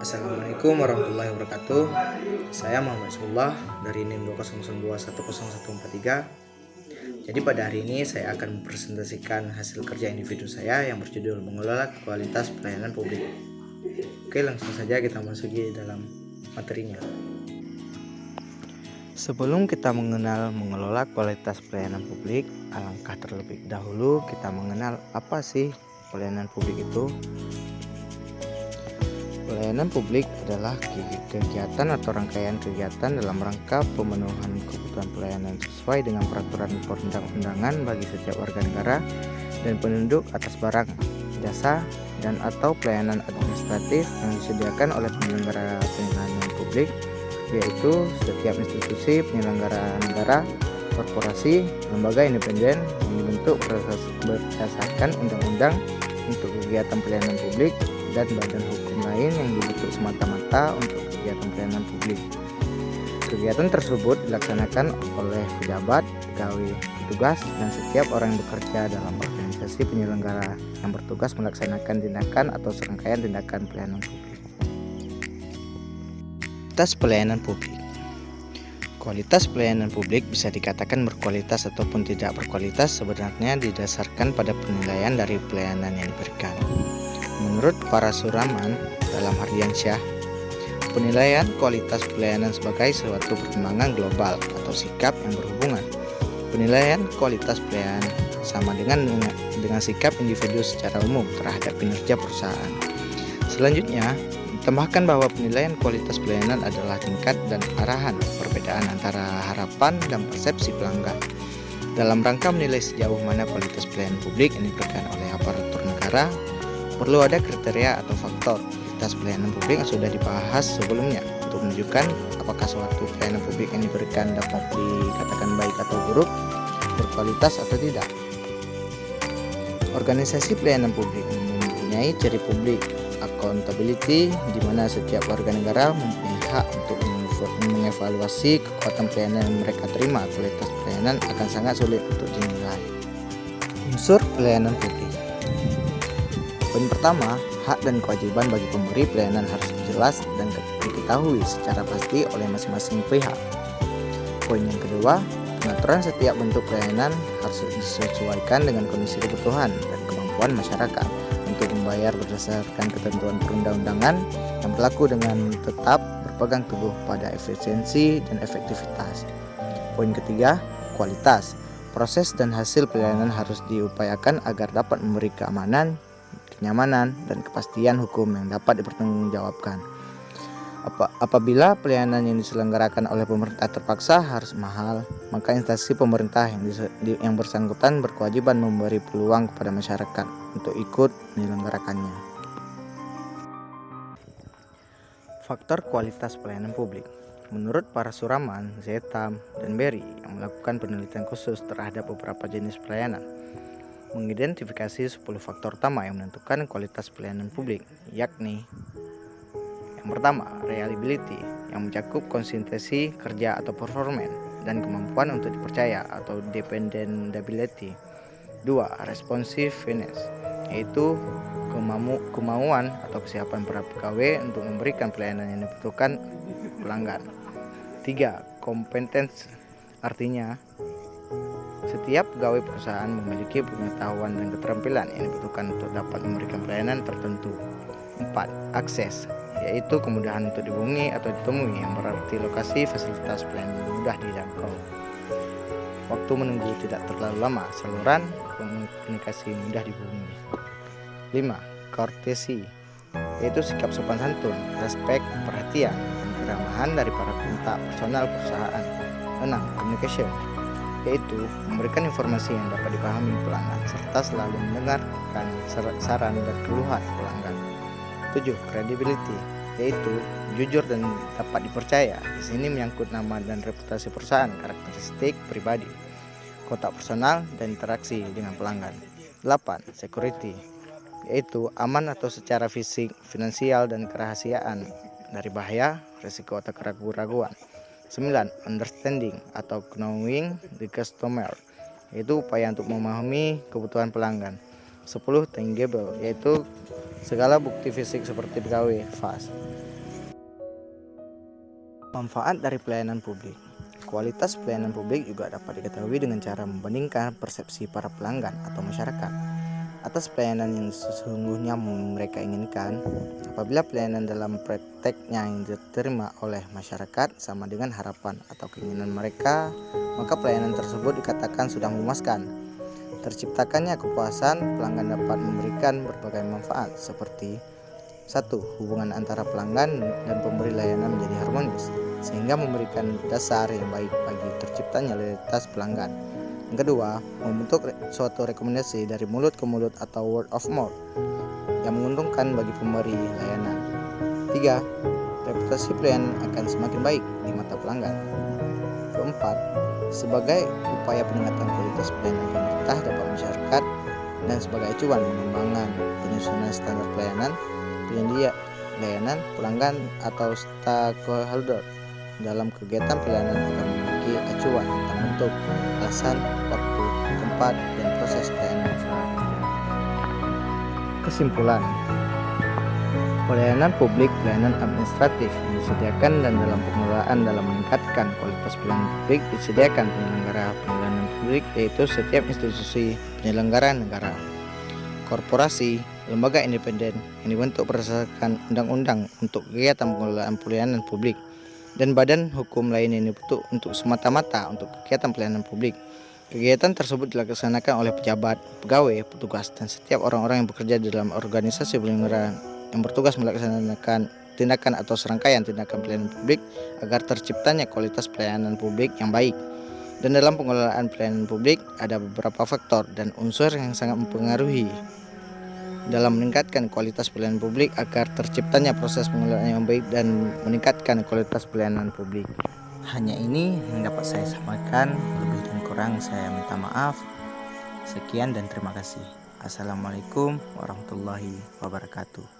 Assalamualaikum warahmatullahi wabarakatuh. Saya Muhammad Sullah dari NIM 200210143. Jadi pada hari ini saya akan mempresentasikan hasil kerja individu saya yang berjudul mengelola kualitas pelayanan publik. Oke, langsung saja kita masuki dalam materinya. Sebelum kita mengelola kualitas pelayanan publik, alangkah terlebih dahulu kita mengenal apa sih pelayanan publik itu. Pelayanan publik adalah kegiatan atau rangkaian kegiatan dalam rangka pemenuhan kebutuhan pelayanan sesuai dengan peraturan perundang-undangan bagi setiap warga negara dan penduduk atas barang, jasa, dan atau pelayanan administratif yang disediakan oleh penyelenggara pelayanan publik, yaitu setiap institusi penyelenggara negara, korporasi, lembaga independen yang dibentuk berdasarkan undang-undang untuk kegiatan pelayanan publik, dan badan hukum lain yang dibentuk semata-mata untuk kegiatan pelayanan publik. Kegiatan tersebut dilaksanakan oleh pejabat, pegawai, petugas, dan setiap orang yang bekerja dalam organisasi penyelenggara yang bertugas melaksanakan tindakan atau serangkaian tindakan pelayanan publik. Kualitas pelayanan publik. Kualitas pelayanan publik bisa dikatakan berkualitas ataupun tidak berkualitas sebenarnya didasarkan pada penilaian dari pelayanan yang diberikan. Menurut para suraman dalam Hardiansyah, penilaian kualitas pelayanan sebagai suatu pertimbangan global atau sikap yang berhubungan. Penilaian kualitas pelayanan sama dengan sikap individu secara umum terhadap kinerja perusahaan. Selanjutnya, ditambahkan bahwa penilaian kualitas pelayanan adalah tingkat dan arahan perbedaan antara harapan dan persepsi pelanggan. Dalam rangka menilai sejauh mana kualitas pelayanan publik yang diberikan oleh aparatur negara, perlu ada kriteria atau faktor kualitas pelayanan publik yang sudah dibahas sebelumnya untuk menunjukkan apakah suatu pelayanan publik yang diberikan dapat dikatakan baik atau buruk, berkualitas atau tidak. Organisasi pelayanan publik mempunyai ciri publik accountability, di mana setiap warga negara mempunyai hak untuk mengevaluasi kekuatan pelayanan yang mereka terima. Kualitas pelayanan akan sangat sulit untuk dinilai. Unsur pelayanan publik. Poin pertama, hak dan kewajiban bagi pemberi pelayanan harus jelas dan diketahui secara pasti oleh masing-masing pihak. Poin yang kedua, pengaturan setiap bentuk pelayanan harus disesuaikan dengan kondisi kebutuhan dan kemampuan masyarakat untuk membayar berdasarkan ketentuan perundang-undangan yang berlaku dengan tetap berpegang teguh pada efisiensi dan efektivitas. Poin ketiga, kualitas. Proses dan hasil pelayanan harus diupayakan agar dapat memberi keamanan, kenyamanan, dan kepastian hukum yang dapat dipertanggungjawabkan. Apabila pelayanan yang diselenggarakan oleh pemerintah terpaksa harus mahal, maka instansi pemerintah yang bersangkutan berkewajiban memberi peluang kepada masyarakat untuk ikut menyelenggarakannya. Faktor kualitas pelayanan publik. Menurut para suraman, Zetam, dan Berry yang melakukan penelitian khusus terhadap beberapa jenis pelayanan, mengidentifikasi 10 faktor utama yang menentukan kualitas pelayanan publik, yakni yang pertama, reliability, yang mencakup konsistensi kerja atau performan dan kemampuan untuk dipercaya atau dependability. 2. Responsiveness, yaitu kemauan atau kesiapan para pegawai untuk memberikan pelayanan yang dibutuhkan pelanggan. 3. Competence, artinya setiap pegawai perusahaan memiliki pengetahuan dan keterampilan yang dibutuhkan untuk dapat memberikan pelayanan tertentu. 4. Akses, yaitu kemudahan untuk dihubungi atau ditemui, yang berarti lokasi fasilitas pelayanan mudah dijangkau. Waktu menunggu tidak terlalu lama, saluran komunikasi mudah dihubungi. 5. Courtesy, yaitu sikap sopan santun, respek, perhatian, dan keramahan dari para personal perusahaan. 6. Communication, yaitu memberikan informasi yang dapat dipahami pelanggan serta selalu mendengarkan saran dan keluhan pelanggan. 7. Credibility, yaitu jujur dan dapat dipercaya. Di sini menyangkut nama dan reputasi perusahaan, karakteristik pribadi, kontak personal, dan interaksi dengan pelanggan. 8. Security, yaitu aman atau secara fisik, finansial, dan kerahasiaan dari bahaya, risiko, atau keraguan-raguan. 9. Understanding atau knowing the customer, yaitu upaya untuk memahami kebutuhan pelanggan. 10. Tangible, yaitu segala bukti fisik seperti pegawai, fast. Manfaat dari pelayanan publik. Kualitas pelayanan publik juga dapat diketahui dengan cara membandingkan persepsi para pelanggan atau masyarakat atas pelayanan yang sesungguhnya mereka inginkan. Apabila pelayanan dalam prakteknya yang diterima oleh masyarakat sama dengan harapan atau keinginan mereka, maka pelayanan tersebut dikatakan sudah memuaskan. Terciptakannya kepuasan, pelanggan dapat memberikan berbagai manfaat seperti 1. Hubungan antara pelanggan dan pemberi layanan menjadi harmonis, sehingga memberikan dasar yang baik bagi terciptanya loyalitas pelanggan. Yang kedua, membentuk suatu rekomendasi dari mulut ke mulut atau word of mouth yang menguntungkan bagi pemberi layanan. 3. Reputasi pelayanan akan semakin baik di mata pelanggan. Keempat, sebagai upaya peningkatan kualitas pelayanan pemerintah dapat masyarakat dan sebagai acuan pengembangan penyusunan standar pelayanan, penyedia layanan, pelanggan atau stakeholder dalam kegiatan pelayanan akan memiliki acuan tentang bentuk, alasan, waktu, tempat, dan proses pelayanan. Kesimpulan, pelayanan publik pelayanan administratif yang disediakan dan dalam pengelolaan dalam meningkatkan kualitas pelayanan publik disediakan penyelenggara pelayanan publik, yaitu setiap institusi penyelenggara negara, korporasi, lembaga independen yang dibentuk berdasarkan undang-undang untuk kegiatan pengelolaan pelayanan publik, dan badan hukum lain yang dibentuk untuk semata-mata untuk kegiatan pelayanan publik. Kegiatan tersebut dilaksanakan oleh pejabat, pegawai, petugas, dan setiap orang-orang yang bekerja di dalam organisasi penyelenggara yang bertugas melaksanakan tindakan atau serangkaian tindakan pelayanan publik agar terciptanya kualitas pelayanan publik yang baik. Dan dalam pengelolaan pelayanan publik ada beberapa faktor dan unsur yang sangat mempengaruhi dalam meningkatkan kualitas pelayanan publik agar terciptanya proses pengelolaan yang baik dan meningkatkan kualitas pelayanan publik. Hanya ini yang dapat saya sampaikan, lebih dan kurang saya minta maaf. Sekian dan terima kasih. Assalamualaikum warahmatullahi wabarakatuh.